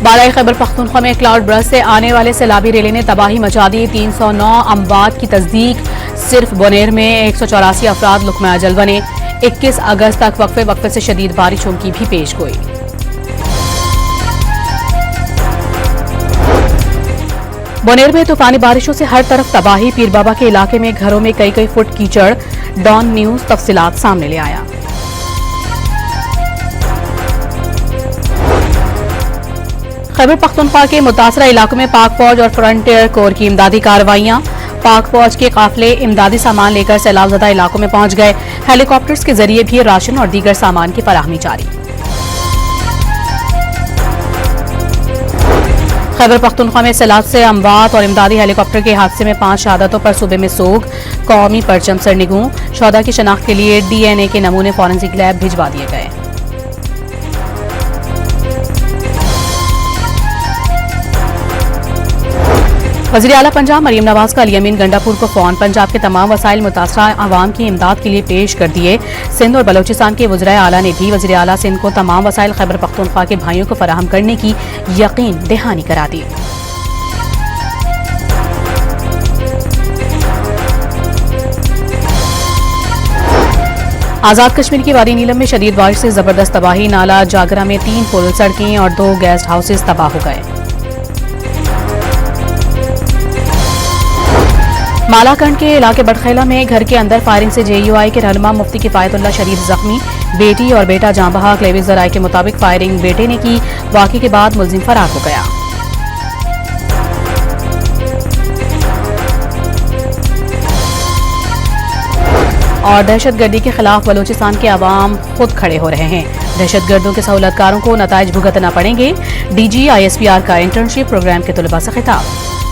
बालाई खैबर पख्तूनख्वा में cloud burst से आने वाले सैलाबी रेले ने तबाही मचा दी। 309 अमवात की तस्दीक। सिर्फ बोनेर में 184 अफराद लुकमा अजल बने। 21 अगस्त तक वक्फे वक्फे से शदीद बारिशों की भी पेश गोई। बोनेर में तूफानी बारिशों से हर तरफ तबाही। पीर बाबा के इलाके में घरों में कई फुट कीचड़। डॉन न्यूज तफसीलात सामने ले आया। खैबर पख्तूनख्वा के मुतासरा इलाकों में पाक फौज और फ्रंटियर कोर की इमदादी कार्रवाइयां। पाक फौज के काफिले इमदादी सामान लेकर सैलाबज़दा इलाकों में पहुंच गए। हेलीकॉप्टर्स के जरिए भी राशन और दीगर सामान की फराहमी जारी। खैबर पख्तूनख्वा में सैलाब से अमवात और इमदादी हेलीकॉप्टर के हादसे में 5 शहादतों पर सूबे में सोग। कौमी परचम सरनिगूं। शोहदा की शनाख्त के लिए DNA के नमूने फॉरेंसिक लैब भिजवा दिए गए। वज़ीर आला पंजाब मरीम नवाज का अली अमीन गंडापुर को फोन। पंजाब के तमाम वसाइल मुतासरा आवाम की इमदाद के लिए पेश कर दिए। सिंध और बलोचिस्तान के वज़ीर आला ने भी वज़ीर आला सिंध को तमाम वसाइल खैबर पख्तूनख्वा के भाइयों को फराहम करने की यकीन दहानी करा दी। आजाद कश्मीर की वादी नीलम में शदीद बारिश से जबरदस्त तबाही। नाला जागरा में 3 पुल, सड़कें और 2 गेस्ट हाउसेस तबाह हो गए। मालाकंड के इलाके बड़खेला में घर के अंदर फायरिंग से JUI के रहनुमा मुफ्ती किफायतुल्लाह शरीफ जख्मी। बेटी और बेटा जाँ बहक। लेविस ज़राए के मुताबिक फायरिंग बेटे ने की। वाक़े के बाद मुलजिम फरार हो गया। और दहशतगर्दी के खिलाफ बलोचिस्तान के अवाम खुद खड़े हो रहे हैं। दहशतगर्दों के सहूलतकारों को नताइज भुगतना पड़ेंगे। DG ISPR का इंटर्नशिप प्रोग्राम के तलबा से खिताब।